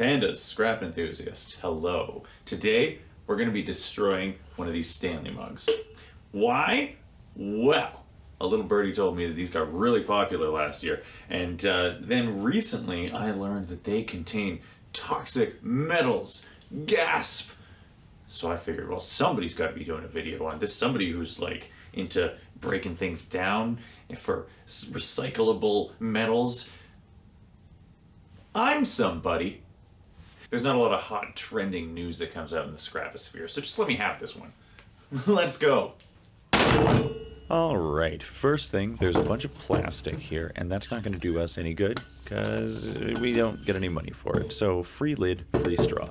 Pandas, scrap enthusiast, hello. Today, we're going to be destroying one of these Stanley mugs. Why? Well, a little birdie told me that these got really popular last year, and then recently I learned that they contain toxic metals. Gasp! So I figured, well, somebody's got to be doing a video on this. Somebody who's like into breaking things down for recyclable metals. I'm somebody. There's not a lot of hot trending news that comes out in the scraposphere, so just let me have this one. Let's go. Alright, first thing, there's a bunch of plastic here, and that's not going to do us any good, because we don't get any money for it. So, free lid, free straw.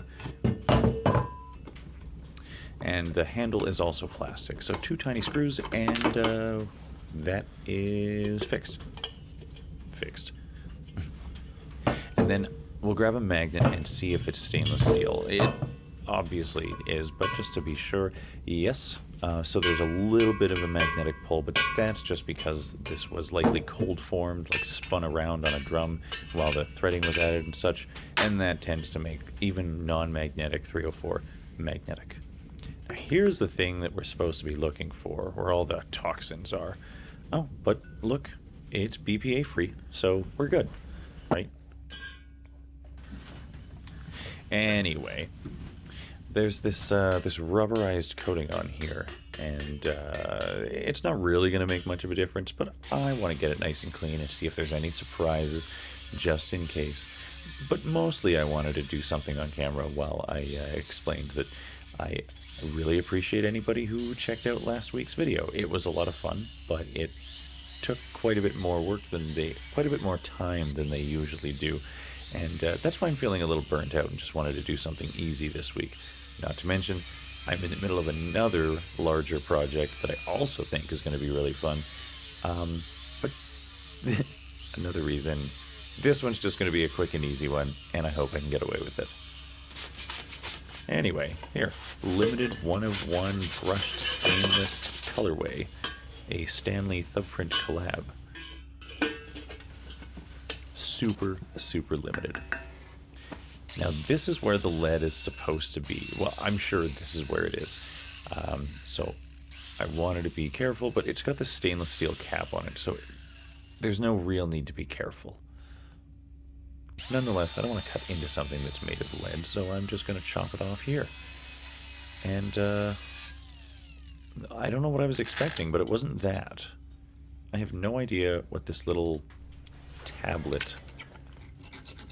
And the handle is also plastic, so 2 tiny screws, and that is fixed. Fixed. And then we'll grab a magnet and see if it's stainless steel. It obviously is, but just to be sure, yes. So there's a little bit of a magnetic pull, but that's just because this was likely cold formed, like spun around on a drum while the threading was added and such, and that tends to make even non-magnetic 304 magnetic. Now here's the thing that we're supposed to be looking for, where all the toxins are. Oh, but look, it's BPA free, so we're good, right? Anyway, there's this this rubberized coating on here, and it's not really going to make much of a difference, but I want to get it nice and clean and see if there's any surprises, just in case. But mostly I wanted to do something on camera while I explained that I really appreciate anybody who checked out last week's video. It was a lot of fun, but it took quite a bit more work quite a bit more time than they usually do. And that's why I'm feeling a little burnt out and just wanted to do something easy this week. Not to mention, I'm in the middle of another larger project that I also think is going to be really fun. But another reason, this one's just going to be a quick and easy one, and I hope I can get away with it. Anyway, here, limited 1 of 1 brushed stainless colorway, a Stanley thubprint collab. Super, super limited. Now this is where the lead is supposed to be. Well, I'm sure this is where it is. So I wanted to be careful, but it's got the stainless steel cap on it, so there's no real need to be careful. Nonetheless, I don't want to cut into something that's made of lead, so I'm just going to chop it off here. And I don't know what I was expecting, but it wasn't that. I have no idea what this little tablet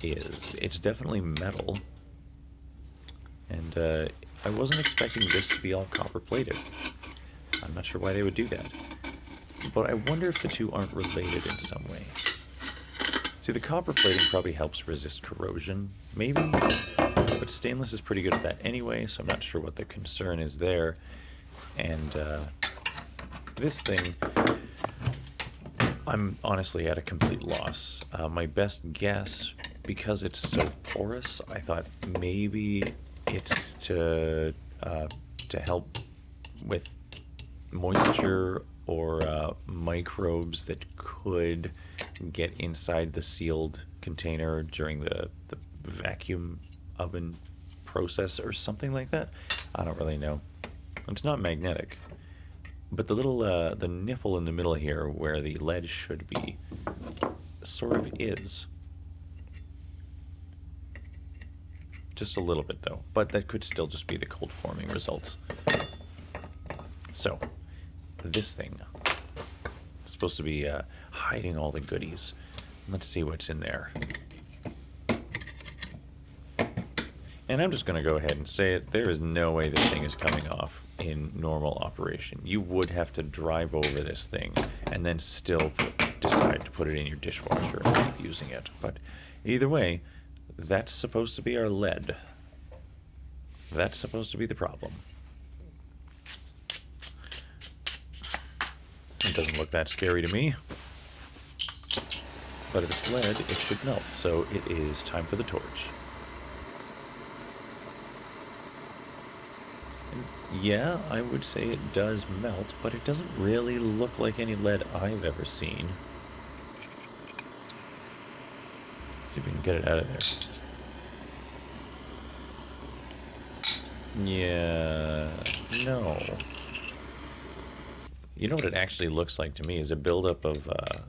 is. It's definitely metal, and I wasn't expecting this to be all copper plated. I'm not sure why they would do that, but I wonder if the two aren't related in some way. See, the copper plating probably helps resist corrosion, maybe, but stainless is pretty good at that anyway, so I'm not sure what the concern is there. And this thing, I'm honestly at a complete loss. My best guess, because it's so porous, I thought maybe it's to help with moisture or microbes that could get inside the sealed container during the vacuum oven process or something like that. I don't really know. It's not magnetic. But the little, the nipple in the middle here where the lead should be, sort of is. Just a little bit though, but that could still just be the cold forming results. So, this thing is supposed to be hiding all the goodies. Let's see what's in there. And I'm just going to go ahead and say it, there is no way this thing is coming off in normal operation. You would have to drive over this thing and then still decide to put it in your dishwasher and keep using it. But either way, that's supposed to be our lead. That's supposed to be the problem. It doesn't look that scary to me. But if it's lead, it should melt, so it is time for the torch. Yeah, I would say it does melt, but it doesn't really look like any lead I've ever seen. See if we can get it out of there. Yeah, no. You know what it actually looks like to me is a buildup of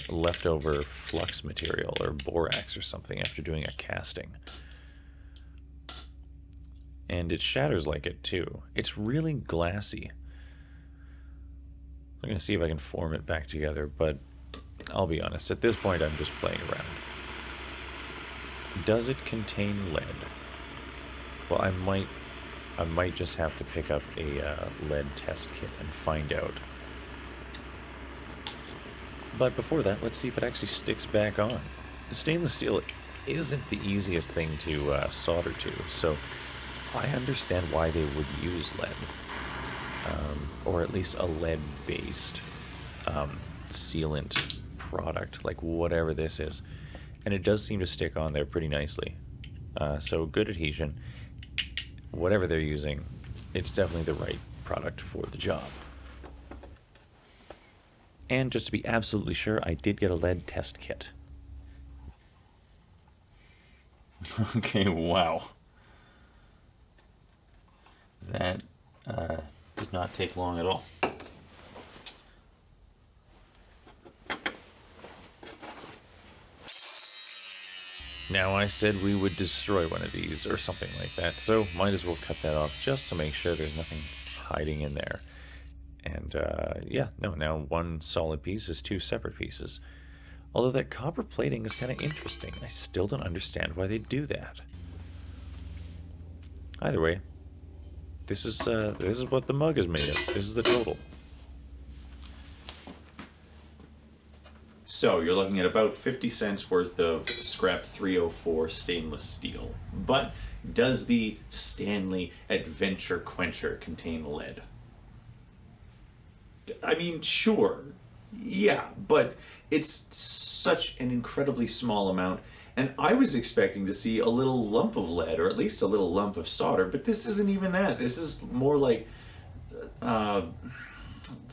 leftover flux material or borax or something after doing a casting. And it shatters like it too. It's really glassy. I'm gonna see if I can form it back together, but I'll be honest, at this point I'm just playing around. Does it contain lead? Well, I might just have to pick up a lead test kit and find out. But before that, let's see if it actually sticks back on. Stainless steel isn't the easiest thing to solder to, so I understand why they would use lead. Or at least a lead-based sealant product, like whatever this is. And it does seem to stick on there pretty nicely. So good adhesion. Whatever they're using, it's definitely the right product for the job. And just to be absolutely sure, I did get a lead test kit. Okay, wow. That did not take long at all. Now, I said we would destroy one of these or something like that, so might as well cut that off just to make sure there's nothing hiding in there. And yeah, no, now one solid piece is two separate pieces. Although that copper plating is kind of interesting. I still don't understand why they do that. Either way, this is what the mug is made of. This is the total. So you're looking at about 50 cents worth of scrap 304 stainless steel. But does the Stanley Adventure Quencher contain lead? I mean, sure. Yeah, but it's such an incredibly small amount. And I was expecting to see a little lump of lead, or at least a little lump of solder, but this isn't even that. This is more like a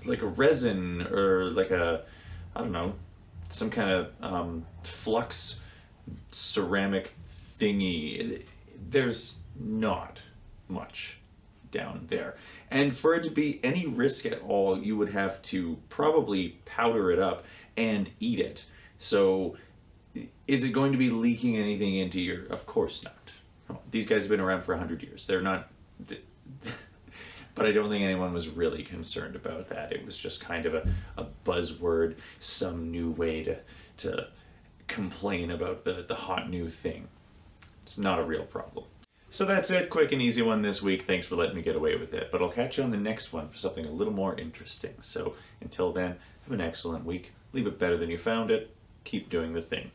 resin, or like a, I don't know, some kind of flux ceramic thingy. There's not much down there. And for it to be any risk at all, you would have to probably powder it up and eat it. So is it going to be leaking anything into your... Of course not. These guys have been around for 100 years. They're not... But I don't think anyone was really concerned about that. It was just kind of a buzzword, some new way to complain about the hot new thing. It's not a real problem. So that's it. Quick and easy one this week. Thanks for letting me get away with it. But I'll catch you on the next one for something a little more interesting. So until then, have an excellent week. Leave it better than you found it. Keep doing the thing.